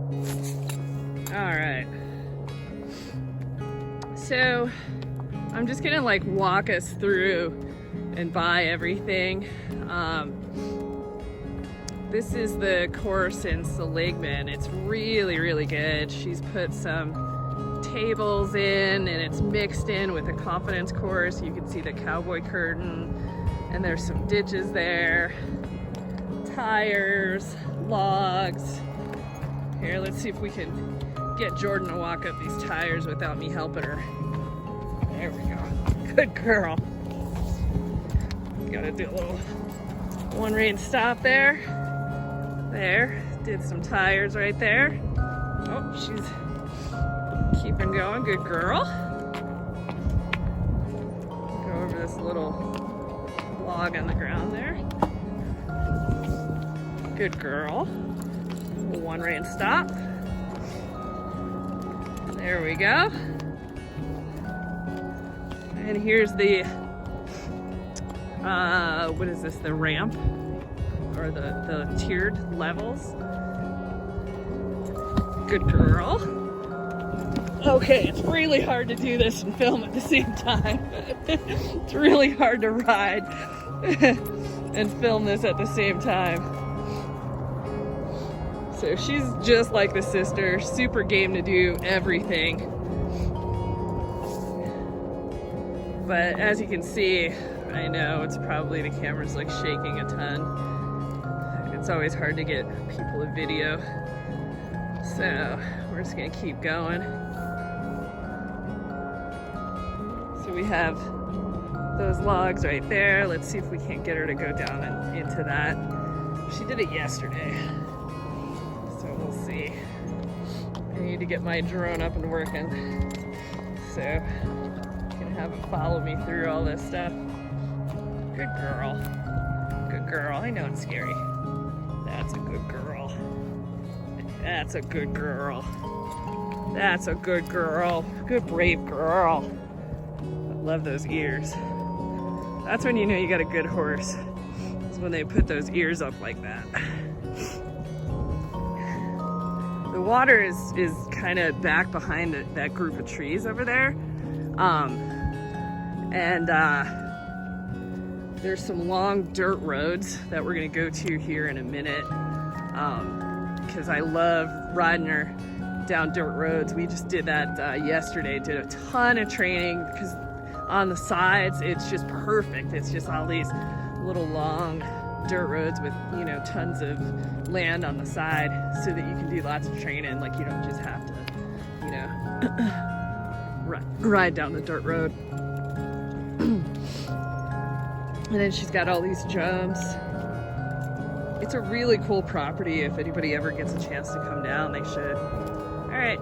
All right. So I'm just gonna like walk us through and buy everything. This is the course in Seligman. It's really, really good. She's put some tables in and it's mixed in with a confidence course. You can see the cowboy curtain and there's some ditches there, tires, logs. Here, let's see if we can get Jordan to walk up these tires without me helping her. There we go. Good girl. Gotta do a little one rain stop there. There. Did some tires right there. Oh, she's keeping going. Good girl. Go over this little log on the ground there. Good girl. One rain stop. There we go. And here's the, what is this, the ramp? Or the tiered levels. Good girl. Okay, it's really hard to do this and film at the same time. It's really hard to ride and film this at the same time. So she's just like the sister, super game to do everything. But as you can see, I know it's probably the camera's like shaking a ton. It's always hard to get people a video. So we're just gonna keep going. So we have those logs right there. Let's see if we can't get her to go down and into that. She did it yesterday. So we'll see. I need to get my drone up and working. So I'm gonna have it follow me through all this stuff. Good girl. Good girl. I know it's scary. That's a good girl. That's a good girl. That's a good girl. Good brave girl. I love those ears. That's when you know you got a good horse. It's when they put those ears up like that. The water is kind of back behind that group of trees over there. There's some long dirt roads that we're gonna go to here in a minute. Because I love riding her down dirt roads. We just did that yesterday, did a ton of training because on the sides, it's just perfect. It's just all these little long dirt roads with, you know, tons of land on the side so that you can do lots of training. Like you don't just have to, you know, ride down the dirt road. And then she's got all these jumps. It's a really cool property. If anybody ever gets a chance to come down, they should. All right.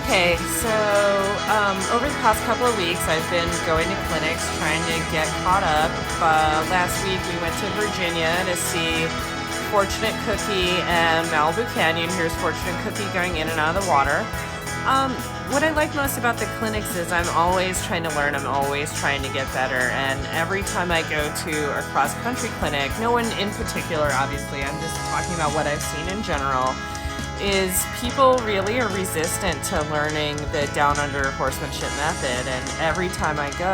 Okay, so over the past couple of weeks, I've been going to clinics trying to get caught up. Last week, we went to Virginia to see Fortunate Cookie and Malibu Canyon. Here's Fortunate Cookie going in and out of the water. What I like most about the clinics is I'm always trying to learn, I'm always trying to get better, and every time I go to a cross-country clinic, no one in particular, obviously, I'm just talking about what I've seen in general, is people really are resistant to learning the down-under horsemanship method, and every time I go,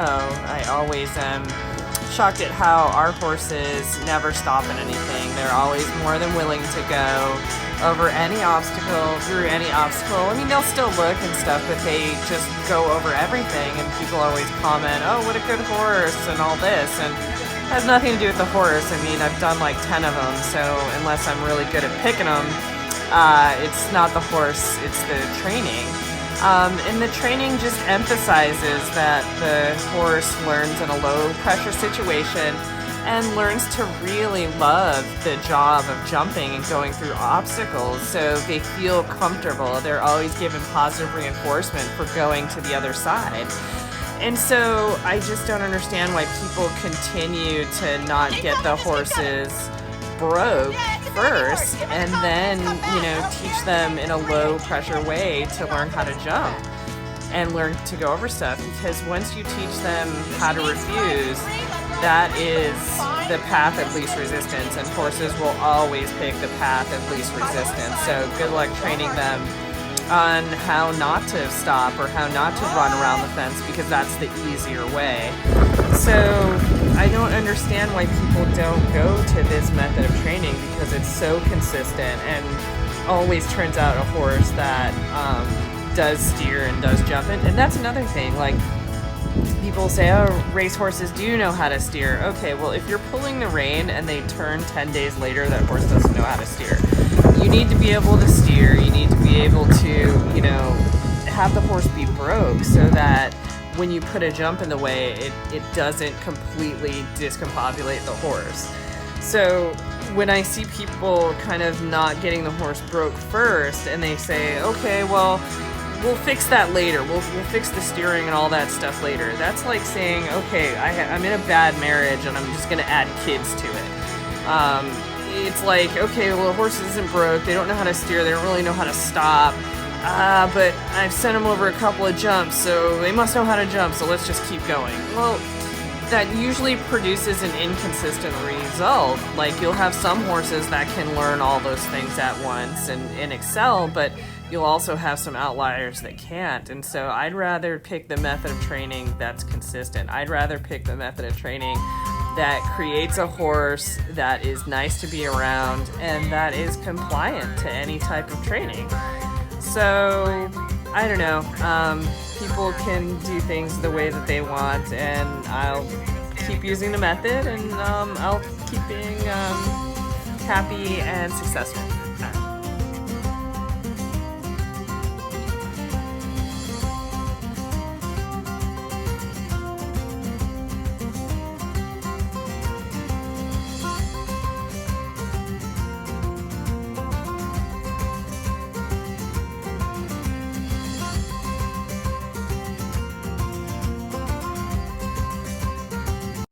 I always am shocked at how our horses never stop at anything. They're always more than willing to go over any obstacle, through any obstacle. I mean, they'll still look and stuff, but they just go over everything, and people always comment, oh, what a good horse, and all this, and it has nothing to do with the horse. I mean, I've done like 10 of them, so unless I'm really good at picking them, it's not the horse, it's the training. And the training just emphasizes that the horse learns in a low pressure situation and learns to really love the job of jumping and going through obstacles, so they feel comfortable. They're always given positive reinforcement for going to the other side. And so I just don't understand why people continue to not get the horses broke first and then, you know, teach them in a low pressure way to learn how to jump and learn to go over stuff, because once you teach them how to refuse, that is the path of least resistance, and horses will always pick the path of least resistance. So good luck training them on how not to stop or how not to run around the fence, because that's the easier way. So I don't understand why people don't go to this method of training, because it's so consistent and always turns out a horse that does steer and does jump. And that's another thing, like, people say, oh, race horses do know how to steer. Okay, well, if you're pulling the rein and they turn 10 days later, that horse doesn't know how to steer. You need to be able to steer. You need to be able to, you know, have the horse be broke so that when you put a jump in the way, it doesn't completely discombobulate the horse. So when I see people kind of not getting the horse broke first, and they say, okay, well, we'll fix that later. We'll fix the steering and all that stuff later. That's like saying, okay, I'm in a bad marriage and I'm just going to add kids to it. It's like, okay, well, the horse isn't broke. They don't know how to steer. They don't really know how to stop. But I've sent them over a couple of jumps, so they must know how to jump, so let's just keep going. Well, that usually produces an inconsistent result. Like, you'll have some horses that can learn all those things at once and excel, but you'll also have some outliers that can't. And so I'd rather pick the method of training that's consistent. I'd rather pick the method of training that creates a horse that is nice to be around and that is compliant to any type of training. So, I don't know. People can do things the way that they want, and I'll keep using the method, and I'll keep being happy and successful.